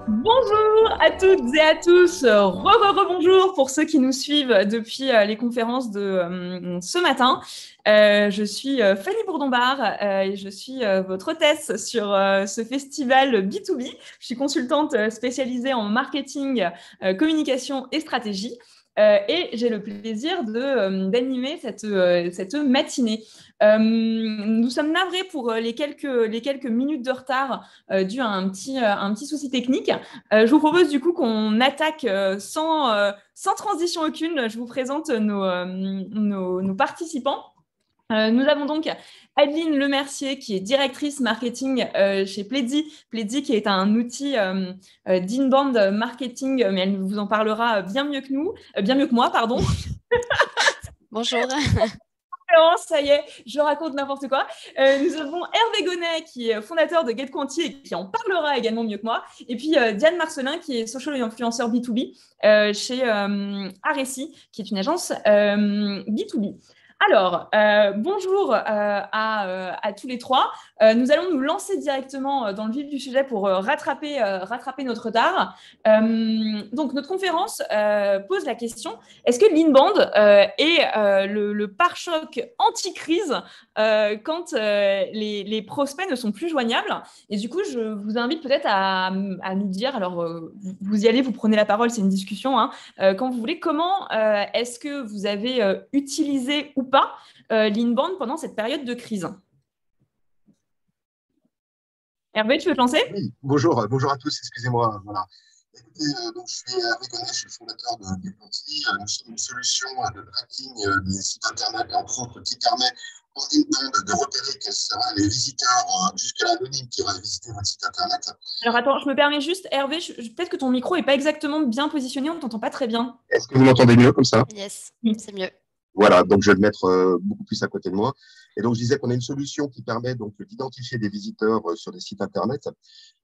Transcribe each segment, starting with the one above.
Bonjour à toutes et à tous, bonjour pour ceux qui nous suivent depuis les conférences de ce matin. Je suis Fanny Bourdon-Barre et je suis votre hôtesse sur ce festival B2B. Je suis consultante spécialisée en marketing, communication et stratégie. Et j'ai le plaisir d'animer cette matinée. Nous sommes navrés pour les quelques minutes de retard dû à un petit souci technique. Je vous propose du coup qu'on attaque sans transition aucune. Je vous présente nos participants. Nous avons donc Adeline Lemercier, qui est directrice marketing chez Pledzi. Pledzi, qui est un outil d'inbound marketing, mais elle vous en parlera bien mieux que nous, bien mieux que moi, pardon. Bonjour. Ça y est, je raconte n'importe quoi. Nous avons Hervé Gonnet, qui est fondateur de GetQuanti et qui en parlera également mieux que moi. Et puis Diane Marcelin, qui est social influenceur B2B chez Aressi, qui est une agence B2B. Alors, bonjour à tous les trois. Nous allons nous lancer directement dans le vif du sujet pour rattraper notre retard. Donc, notre conférence pose la question, est-ce que l'inbound est le pare-choc anti-crise quand les prospects ne sont plus joignables? Et du coup, je vous invite peut-être à nous dire, alors vous y allez, vous prenez la parole, c'est une discussion, hein, quand vous voulez, comment est-ce que vous avez utilisé ou pas l'inbound pendant cette période de crise? Hervé, tu veux te lancer? Oui, bonjour, bonjour à tous, excusez-moi. Voilà. Écoutez, donc je suis Hervé Gonnet, je suis le fondateur de GetQuanti. Nous sommes une solution de tracking des sites internet, entre autres, qui permet en inbound de repérer quels seraient les visiteurs jusqu'à l'anonyme qui auraient visité votre site internet. Alors attends, je me permets juste, Hervé, peut-être que ton micro n'est pas exactement bien positionné, on ne t'entend pas très bien. Est-ce que vous m'entendez mieux comme ça? Yes, Oui. c'est mieux. Voilà, donc je vais le mettre beaucoup plus à côté de moi. Et donc, je disais qu'on a une solution qui permet donc d'identifier des visiteurs sur des sites Internet.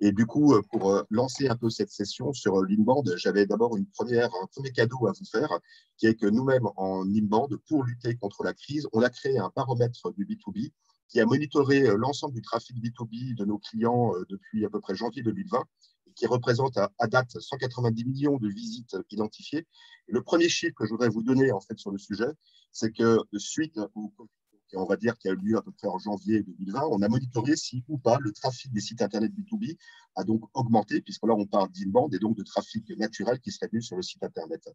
Et du coup, pour lancer un peu cette session sur l'inbound, j'avais d'abord un premier cadeau à vous faire, qui est que nous-mêmes, en inbound, pour lutter contre la crise, on a créé un baromètre du B2B qui a monitoré l'ensemble du trafic B2B de nos clients depuis à peu près janvier 2020, et qui représente à date 190 millions de visites identifiées. Et le premier chiffre que je voudrais vous donner en fait sur le sujet, c'est que suite au Covid, on va dire qu'il y a eu lieu à peu près en janvier 2020, on a monitoré si ou pas le trafic des sites Internet B2B a donc augmenté, puisque là, on parle d'inbound et donc de trafic naturel qui serait venu sur le site Internet.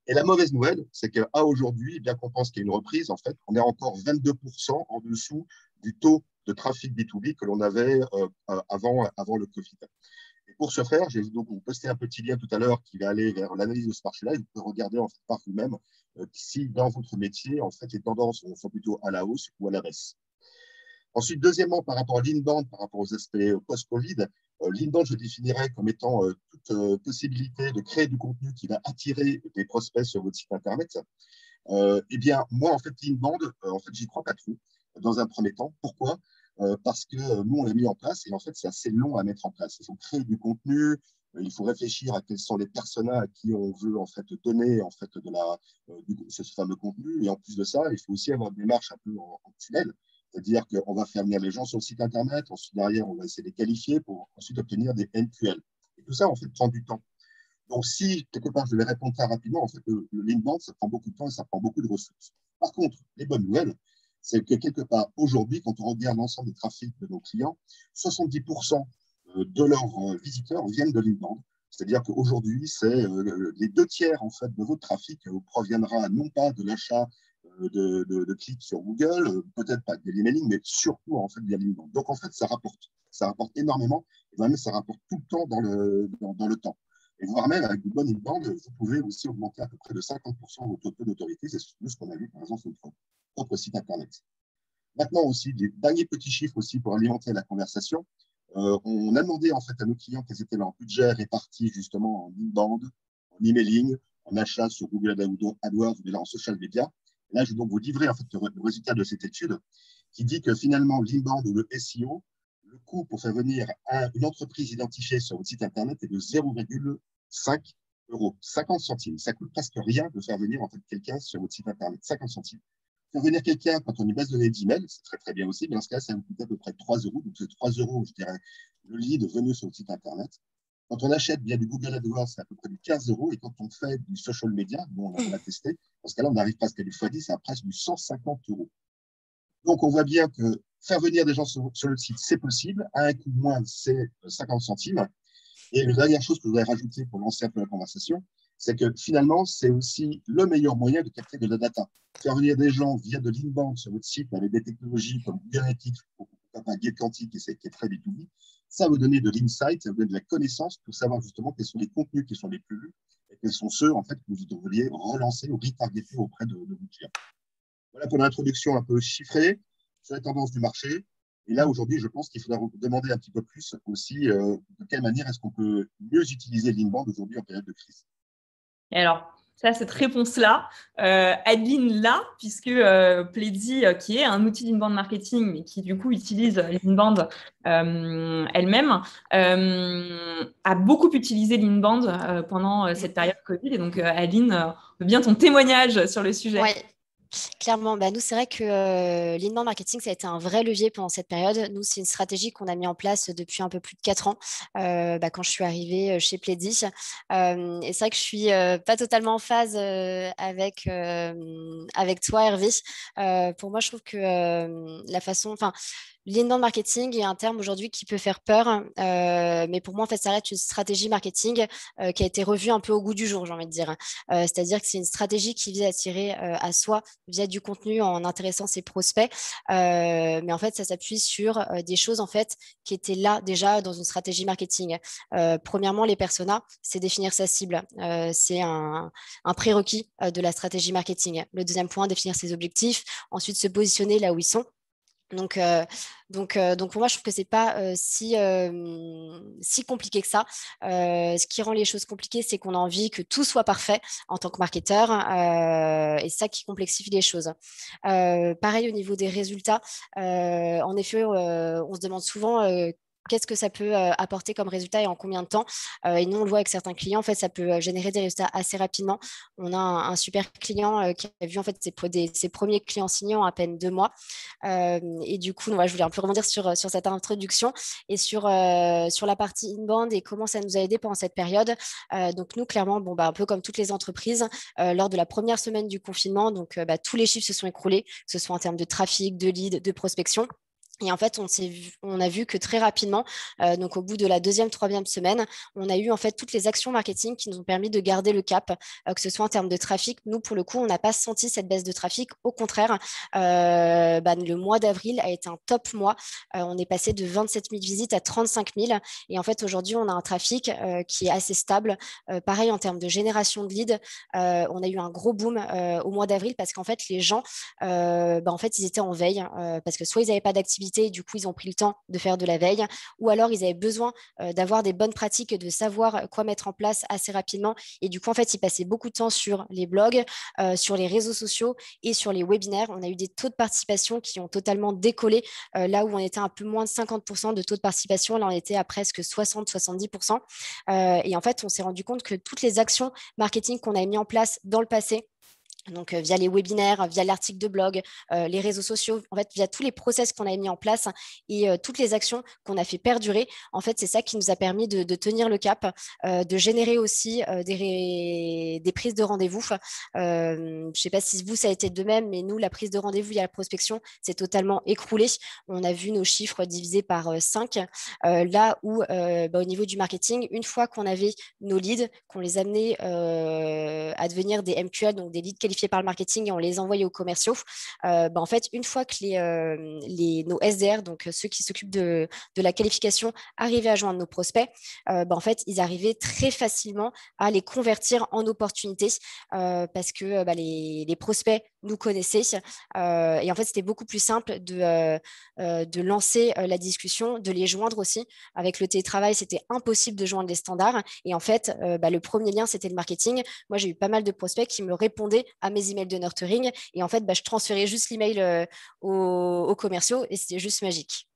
Et la mauvaise nouvelle, c'est qu'à aujourd'hui, bien qu'on pense qu'il y a une reprise, en fait, on est encore 22% en dessous du taux de trafic B2B que l'on avait avant le Covid. Et pour ce faire, je vais donc vous poster un petit lien tout à l'heure qui va aller vers l'analyse de ce marché-là. Vous pouvez regarder en fait, par vous-même si dans votre métier, en fait, les tendances sont plutôt à la hausse ou à la baisse. Ensuite, deuxièmement, par rapport à l'inbound, par rapport aux aspects post-Covid, l'inbound, je définirais comme étant toute possibilité de créer du contenu qui va attirer des prospects sur votre site Internet. Eh bien, moi, en fait, l'inbound, en fait, j'y crois pas trop dans un premier temps. Pourquoi? Parce que nous, on l'a mis en place et en fait, c'est assez long à mettre en place. Il faut créer du contenu, il faut réfléchir à quels sont les personas à qui on veut en fait donner en fait ce fameux contenu. Et en plus de ça, il faut aussi avoir une démarche un peu en tunnel. C'est-à-dire qu'on va faire venir les gens sur le site Internet, ensuite derrière, on va essayer de les qualifier pour ensuite obtenir des NQL. Et tout ça, en fait, prend du temps. Donc, si, quelque part, je vais répondre très rapidement, en fait, le l'inbound, ça prend beaucoup de temps et ça prend beaucoup de ressources. Par contre, les bonnes nouvelles, c'est que quelque part, aujourd'hui, quand on regarde l'ensemble des trafics de nos clients, 70% de leurs visiteurs viennent de l'inbound. C'est-à-dire qu'aujourd'hui, c'est les 2 tiers en fait, de votre trafic proviendra non pas de l'achat de clics sur Google, peut-être pas de l'emailing, mais surtout en fait via l'inbound. Donc en fait, ça rapporte énormément, et même ça rapporte tout le temps dans le temps. Et voire même avec une bonne inbound, vous pouvez aussi augmenter à peu près de 50% votre taux d'autorité. C'est ce qu'on a vu par exemple sur notre propre site Internet. Maintenant aussi, des derniers petits chiffres aussi pour alimenter la conversation. On a demandé en fait à nos clients quels étaient leurs budgets répartis justement en inbound, en emailing, en achat sur Google AdWords, mais là en social media. Là, je vais donc vous livrer en fait le résultat de cette étude qui dit que finalement l'inbound ou le SEO, le coût pour faire venir une entreprise identifiée sur votre site internet est de 0,5 euros, 50 centimes. Ça coûte presque rien de faire venir en fait quelqu'un sur votre site internet, 50 centimes. Faire venir quelqu'un quand on y base de données d'email, c'est très très bien aussi, mais dans ce cas, ça va coûter à peu près 3 euros. Donc, c'est 3 euros, je dirais, le lead venu sur le site Internet. Quand on achète via du Google AdWords, c'est à peu près du 15 euros. Et quand on fait du social media, bon, on a testé, dans ce cas-là, on arrive presque à du x10, c'est à presque du 150 euros. Donc, on voit bien que faire venir des gens sur le site, c'est possible. À un coût moins, c'est 50 centimes. Et la dernière chose que je voudrais rajouter pour lancer un peu la conversation, c'est que finalement, c'est aussi le meilleur moyen de capter de la data. Faire venir des gens via de l'inbound sur votre site avec des technologies comme Google Analytics ou GetQuantic, qui est très B2B, ça va vous donner de l'insight, ça va vous donner de la connaissance pour savoir justement quels sont les contenus qui sont les plus lus et quels sont ceux en fait, que vous devriez relancer ou retargeter auprès de vos clients. Voilà pour l'introduction un peu chiffrée sur les tendances du marché. Et là, aujourd'hui, je pense qu'il faudra vous demander un petit peu plus aussi de quelle manière est-ce qu'on peut mieux utiliser l'inbound aujourd'hui en période de crise. Et alors, ça, cette réponse-là, Adeline là, puisque Pledzi, qui est un outil d'inbound marketing, mais qui du coup utilise l'inbound elle-même, a beaucoup utilisé l'inbound pendant cette période Covid. Et donc, Adeline, bien ton témoignage sur le sujet. Ouais. Clairement, nous, c'est vrai que l'inbound marketing, ça a été un vrai levier pendant cette période. Nous, c'est une stratégie qu'on a mis en place depuis un peu plus de 4 ans, quand je suis arrivée chez Pledzi. Et c'est vrai que je suis pas totalement en phase avec toi, Hervé. Pour moi, je trouve que la façon... L'inbound marketing est un terme aujourd'hui qui peut faire peur, mais pour moi, en fait, ça reste une stratégie marketing qui a été revue un peu au goût du jour, j'ai envie de dire. C'est-à-dire que c'est une stratégie qui vise à attirer à soi via du contenu en intéressant ses prospects, mais en fait, ça s'appuie sur des choses en fait qui étaient là déjà dans une stratégie marketing. Premièrement, les personas, c'est définir sa cible. C'est un prérequis de la stratégie marketing. Le deuxième point, définir ses objectifs. Ensuite, se positionner là où ils sont. Donc pour moi, je trouve que c'est pas si compliqué que ça. Ce qui rend les choses compliquées, c'est qu'on a envie que tout soit parfait en tant que marketeur, et ça qui complexifie les choses. Pareil au niveau des résultats. En effet, on se demande souvent qu'est-ce que ça peut apporter comme résultat et en combien de temps. Et nous, on le voit avec certains clients, en fait, ça peut générer des résultats assez rapidement. On a un super client qui a vu en fait ses premiers clients signés en à peine 2 mois. Et du coup, je voulais un peu rebondir sur cette introduction et sur la partie inbound et comment ça nous a aidé pendant cette période. Donc nous, clairement, un peu comme toutes les entreprises, lors de la première semaine du confinement, tous les chiffres se sont écroulés, que ce soit en termes de trafic, de lead, de prospection. Et en fait, on a vu que très rapidement, donc au bout de la deuxième, troisième semaine, on a eu en fait toutes les actions marketing qui nous ont permis de garder le cap, que ce soit en termes de trafic. Nous, pour le coup, on n'a pas senti cette baisse de trafic. Au contraire, le mois d'avril a été un top mois. On est passé de 27 000 visites à 35 000. Et en fait, aujourd'hui, on a un trafic qui est assez stable. Pareil, en termes de génération de leads, on a eu un gros boom au mois d'avril parce qu'en fait, les gens, en fait, ils étaient en veille parce que soit ils n'avaient pas d'activité, et du coup, ils ont pris le temps de faire de la veille, ou alors ils avaient besoin d'avoir des bonnes pratiques, de savoir quoi mettre en place assez rapidement. Et du coup, en fait, ils passaient beaucoup de temps sur les blogs, sur les réseaux sociaux et sur les webinaires. On a eu des taux de participation qui ont totalement décollé. Là où on était un peu moins de 50% de taux de participation, là, on était à presque 60-70%. Et en fait, on s'est rendu compte que toutes les actions marketing qu'on a mis en place dans le passé, donc via les webinaires, via l'article de blog, les réseaux sociaux, en fait, via tous les process qu'on a mis en place et toutes les actions qu'on a fait perdurer, en fait, c'est ça qui nous a permis de tenir le cap, de générer aussi des prises de rendez-vous. Je ne sais pas si vous, ça a été de même, mais nous, la prise de rendez-vous via la prospection, c'est totalement écroulé. On a vu nos chiffres divisés par 5. Là où, au niveau du marketing, une fois qu'on avait nos leads, qu'on les amenait à devenir des MQL, donc des leads qualifiés par le marketing, et on les envoyait aux commerciaux, en fait, une fois que nos SDR, donc ceux qui s'occupent de la qualification, arrivaient à joindre nos prospects, en fait, ils arrivaient très facilement à les convertir en opportunités parce que les prospects nous connaissaient. Et en fait, c'était beaucoup plus simple de lancer la discussion, de les joindre aussi. Avec le télétravail, c'était impossible de joindre les standards. Et en fait, le premier lien, c'était le marketing. Moi, j'ai eu pas mal de prospects qui me répondaient à mes emails de nurturing. Et en fait, je transférais juste l'email aux commerciaux et c'était juste magique.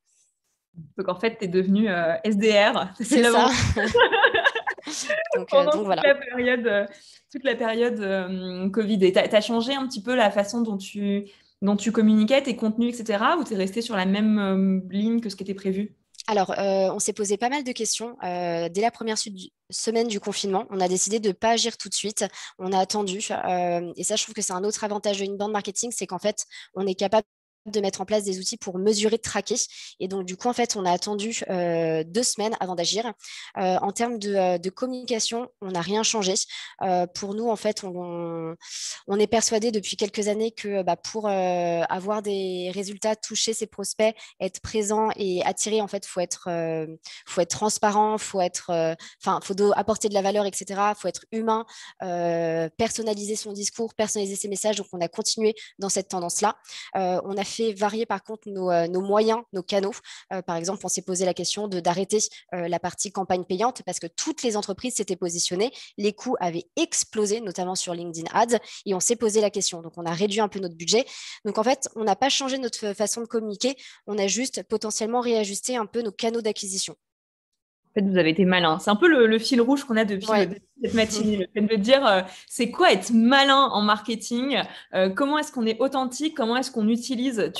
Donc, en fait, tu es devenu SDR. C'est ça. Pendant donc voilà. toute la période Covid. Et tu as changé un petit peu la façon dont tu dont tu communiquais, tes contenus, etc. Ou tu es resté sur la même ligne que ce qui était prévu? Alors, on s'est posé pas mal de questions. Dès la première semaine du confinement, on a décidé de ne pas agir tout de suite. On a attendu. Et ça, je trouve que c'est un autre avantage de inbound marketing, c'est qu'en fait, on est capable de mettre en place des outils pour mesurer, traquer. Et donc, du coup, en fait, on a attendu 2 semaines avant d'agir. En termes de communication, on n'a rien changé. Pour nous, en fait, on est persuadé depuis quelques années que pour avoir des résultats, toucher ses prospects, être présent et attirer, en fait, faut être transparent, faut apporter de la valeur, etc. Faut être humain, personnaliser son discours, personnaliser ses messages. Donc, on a continué dans cette tendance-là. On a fait varier par contre nos moyens, nos canaux. Par exemple, on s'est posé la question d'arrêter la partie campagne payante parce que toutes les entreprises s'étaient positionnées. Les coûts avaient explosé, notamment sur LinkedIn Ads, et on s'est posé la question. Donc, on a réduit un peu notre budget. Donc, en fait, on n'a pas changé notre façon de communiquer. On a juste potentiellement réajusté un peu nos canaux d'acquisition. En fait, vous avez été malin. C'est un peu le fil rouge qu'on a depuis Ouais. cette matinée. Le fait de dire, c'est quoi être malin en marketing? Comment est-ce qu'on est authentique? Comment est-ce qu'on utilise,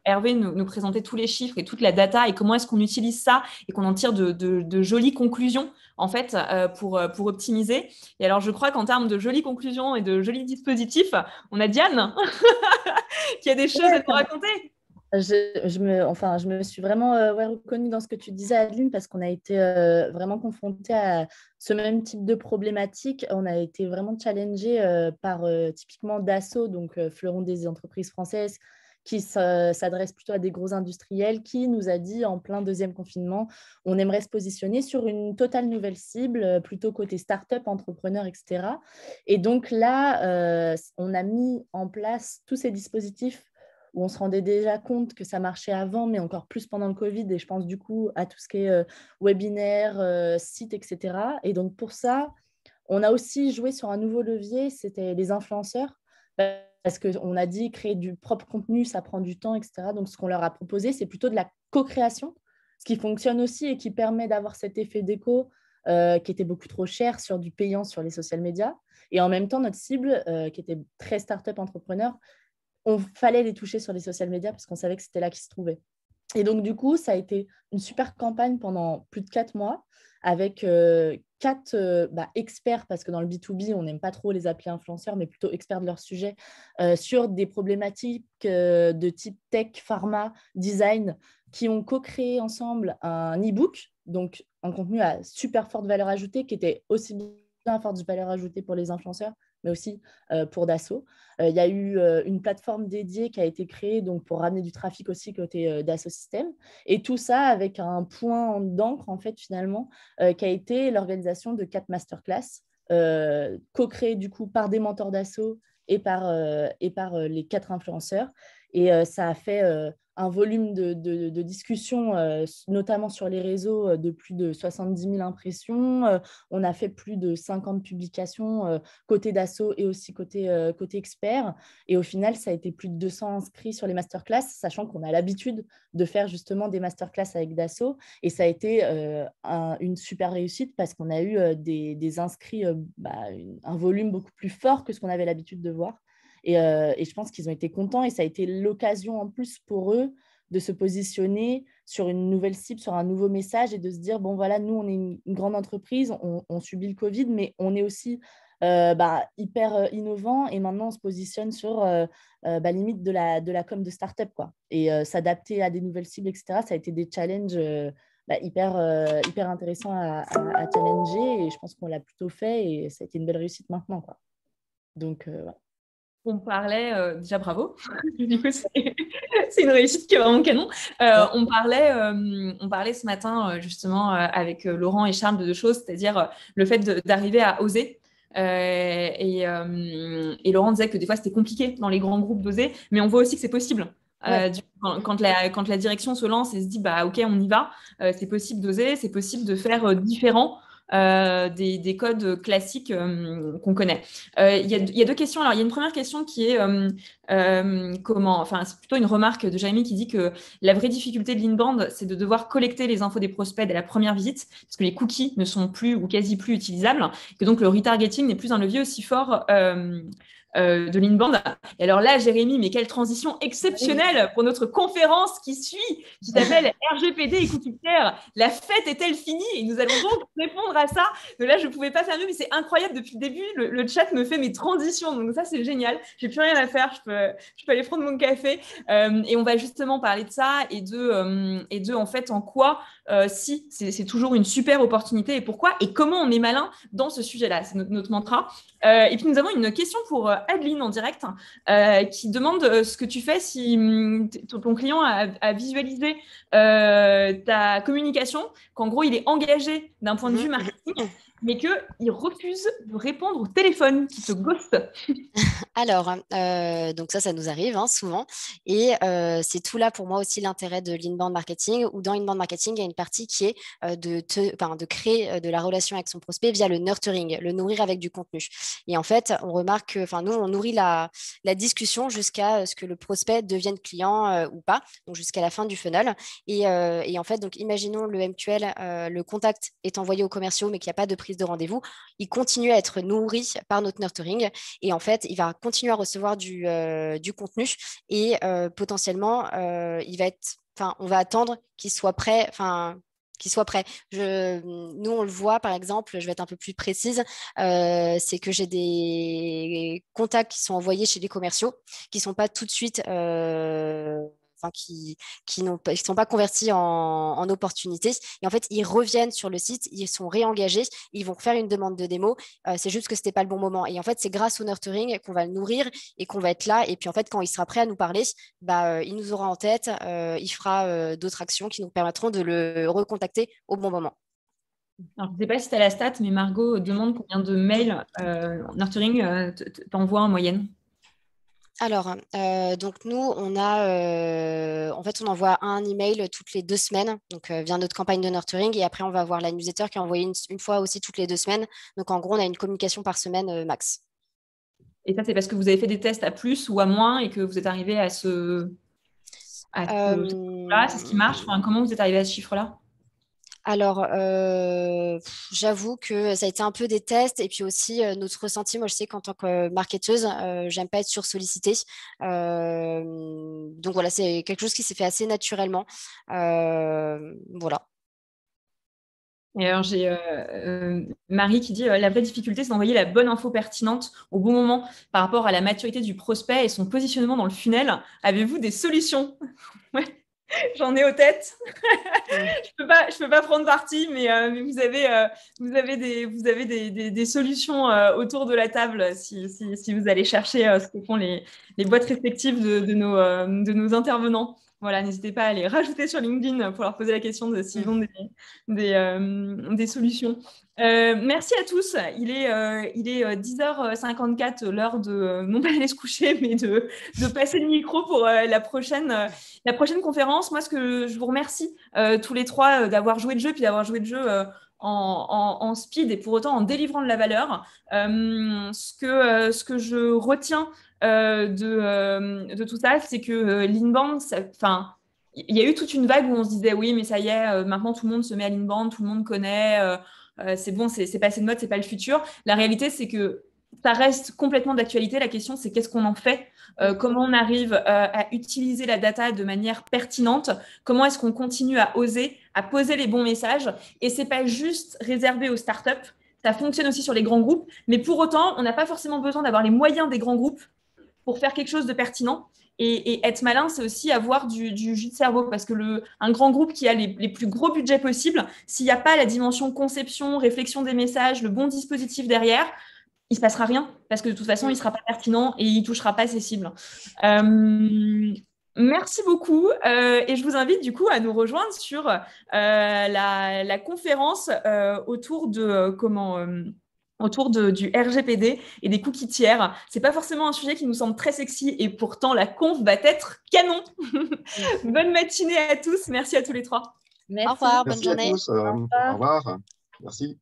Hervé nous présentait tous les chiffres et toute la data, et comment est-ce qu'on utilise ça et qu'on en tire de jolies conclusions, en fait, pour optimiser. Et alors, je crois qu'en termes de jolies conclusions et de jolis dispositifs, on a Diane qui a des choses à nous raconter. Je me suis vraiment reconnue dans ce que tu disais, Adeline, parce qu'on a été vraiment confrontés à ce même type de problématique. On a été vraiment challengés par typiquement Dassault, donc fleuron des entreprises françaises, qui s'adresse plutôt à des gros industriels, qui nous a dit en plein deuxième confinement, on aimerait se positionner sur une totale nouvelle cible, plutôt côté start-up, entrepreneur, etc. Et donc là, on a mis en place tous ces dispositifs où on se rendait déjà compte que ça marchait avant, mais encore plus pendant le Covid. Et je pense du coup à tout ce qui est webinaire, site, etc. Et donc pour ça, on a aussi joué sur un nouveau levier, c'était les influenceurs. Parce qu'on a dit créer du propre contenu, ça prend du temps, etc. Donc ce qu'on leur a proposé, c'est plutôt de la co-création, ce qui fonctionne aussi et qui permet d'avoir cet effet d'écho qui était beaucoup trop cher sur du payant sur les social media. Et en même temps, notre cible, qui était très start-up entrepreneur, on fallait les toucher sur les social media parce qu'on savait que c'était là qu'ils se trouvaient. Et donc, du coup, ça a été une super campagne pendant plus de 4 mois avec 4 experts, parce que dans le B2B, on n'aime pas trop les appeler influenceurs, mais plutôt experts de leur sujet, sur des problématiques de type tech, pharma, design, qui ont co-créé ensemble un e-book, donc un contenu à super forte valeur ajoutée, qui était aussi bien à forte valeur ajoutée pour les influenceurs, mais aussi pour Dassault. Il y a eu une plateforme dédiée qui a été créée donc, pour ramener du trafic aussi côté Dassault Systèmes. Et tout ça avec un point d'encre, en fait, finalement, qui a été l'organisation de 4 masterclass co-créées du coup par des mentors Dassault et par les 4 influenceurs. Et ça a fait un volume de discussions, notamment sur les réseaux, de plus de 70 000 impressions. On a fait plus de 50 publications côté Dassault et aussi côté expert. Et au final, ça a été plus de 200 inscrits sur les masterclass, sachant qu'on a l'habitude de faire justement des masterclass avec Dassault. Et ça a été une super réussite parce qu'on a eu des inscrits, un volume beaucoup plus fort que ce qu'on avait l'habitude de voir. Et je pense qu'ils ont été contents et ça a été l'occasion en plus pour eux de se positionner sur une nouvelle cible, sur un nouveau message et de se dire, bon voilà, nous on est une grande entreprise, on subit le Covid, mais on est aussi hyper innovant et maintenant on se positionne sur limite de la com de start-up, quoi. Et s'adapter à des nouvelles cibles, etc. Ça a été des challenges hyper intéressants à challenger et je pense qu'on l'a plutôt fait et ça a été une belle réussite maintenant, quoi. Donc, ouais. On parlait, déjà bravo, du coup c'est une réussite qui est vraiment canon. On parlait ce matin justement avec Laurent et Charles de 2 choses, c'est-à-dire le fait d'arriver à oser. Et Laurent disait que des fois c'était compliqué dans les grands groupes d'oser, mais on voit aussi que c'est possible. Ouais. Quand la direction se lance et se dit bah ok on y va, c'est possible d'oser, c'est possible de faire différent. Des codes classiques qu'on connaît. Il y a 2 questions. Alors, il y a une première question qui est c'est plutôt une remarque de Jamie qui dit que la vraie difficulté de l'inbound, c'est de devoir collecter les infos des prospects dès la première visite, parce que les cookies ne sont plus ou quasi plus utilisables, que donc le retargeting n'est plus un levier aussi fort de l'Inbound. Et alors là, Jérémy, mais quelle transition exceptionnelle pour notre conférence qui suit, qui s'appelle RGPD et cookies-tiers. La fête est-elle finie? Et nous allons donc répondre à ça. Donc là, je ne pouvais pas faire mieux, mais c'est incroyable. Depuis le début, le chat me fait mes transitions. Donc ça, c'est génial. J'ai plus rien à faire. Je peux aller prendre mon café. Et on va justement parler de ça et de en fait, en quoi, si c'est toujours une super opportunité et pourquoi et comment on est malin dans ce sujet-là. C'est notre mantra. Et puis, nous avons une question pour Adeline en direct qui demande ce que tu fais si ton client a visualisé ta communication, qu'en gros, il est engagé d'un point de vue marketing, mais qu'il refuse de répondre au téléphone, qu'il te ghoste. Alors, donc ça nous arrive souvent. Et c'est tout là pour moi aussi l'intérêt de l'inbound marketing, où dans l'inbound marketing, il y a une partie qui est de créer de la relation avec son prospect via le nurturing, le nourrir avec du contenu. Et en fait, on remarque que nous, on nourrit la discussion jusqu'à ce que le prospect devienne client ou pas, donc jusqu'à la fin du funnel. Et en fait, donc, imaginons le MQL, le contact est envoyé aux commerciaux, mais qu'il n'y a pas de prise de rendez-vous. Il continue à être nourri par notre nurturing. Et en fait, il va continuer à recevoir du contenu et potentiellement, on va attendre qu'il soit prêt. Nous, on le voit, par exemple, je vais être un peu plus précise, c'est que j'ai des contacts qui sont envoyés chez les commerciaux qui ne sont pas tout de suite... qui ne sont pas convertis en opportunités. Et en fait, ils reviennent sur le site, ils sont réengagés, ils vont faire une demande de démo. C'est juste que ce n'était pas le bon moment. Et en fait, c'est grâce au nurturing qu'on va le nourrir et qu'on va être là. Et puis, en fait, quand il sera prêt à nous parler, il nous aura en tête, il fera d'autres actions qui nous permettront de le recontacter au bon moment. Alors, je ne sais pas si tu as la stat, mais Margot demande combien de mails nurturing t'envoie en moyenne. Alors, donc nous, on envoie un email toutes les 2 semaines, donc via notre campagne de nurturing, et après on va avoir la newsletter qui est envoyée une fois aussi toutes les 2 semaines. Donc en gros, on a une communication par semaine max. Et ça, c'est parce que vous avez fait des tests à plus ou à moins et que vous êtes arrivé à ce chiffre-là. C'est ce qui marche. Enfin, comment vous êtes arrivé à ce chiffre-là? Alors, j'avoue que ça a été un peu des tests et puis aussi notre ressenti. Moi, je sais qu'en tant que marketeuse, j'aime pas être sursollicitée. Donc voilà, c'est quelque chose qui s'est fait assez naturellement. Voilà. Et alors, j'ai Marie qui dit la vraie difficulté, c'est d'envoyer la bonne info pertinente au bon moment par rapport à la maturité du prospect et son positionnement dans le funnel. Avez-vous des solutions? Ouais. J'en ai aux têtes. Je peux pas prendre parti, mais vous avez des solutions autour de la table si vous allez chercher ce que font les boîtes respectives de nos intervenants. Voilà, n'hésitez pas à les rajouter sur LinkedIn pour leur poser la question de s'ils ont des solutions. Merci à tous. Il est 10h54, l'heure de non pas aller se coucher, mais de passer le micro pour la prochaine conférence. Moi, je vous remercie tous les trois d'avoir joué le jeu, puis d'avoir joué le jeu en speed et pour autant en délivrant de la valeur. Ce que je retiens de tout ça, c'est que l'inbound, il y a eu toute une vague où on se disait oui, mais ça y est, maintenant tout le monde se met à l'inbound, tout le monde connaît, c'est bon, c'est passé de mode, c'est pas le futur. La réalité, c'est que ça reste complètement d'actualité. La question, c'est qu'est-ce qu'on en fait? Comment on arrive à utiliser la data de manière pertinente? Comment est-ce qu'on continue à oser, à poser les bons messages? Et c'est pas juste réservé aux startups. Ça fonctionne aussi sur les grands groupes. Mais pour autant, on n'a pas forcément besoin d'avoir les moyens des grands groupes pour faire quelque chose de pertinent. Et être malin, c'est aussi avoir du jus de cerveau, parce que un grand groupe qui a les plus gros budgets possibles, s'il n'y a pas la dimension conception, réflexion des messages, le bon dispositif derrière, il ne se passera rien, parce que de toute façon, il ne sera pas pertinent et il ne touchera pas ses cibles. Merci beaucoup et je vous invite du coup à nous rejoindre sur la conférence autour de du RGPD et des cookies tiers. C'est pas forcément un sujet qui nous semble très sexy et pourtant la conf va être canon. Bonne matinée à tous. Merci à tous les trois. Merci. Au revoir, bonne journée. Merci à tous. Au revoir. Merci.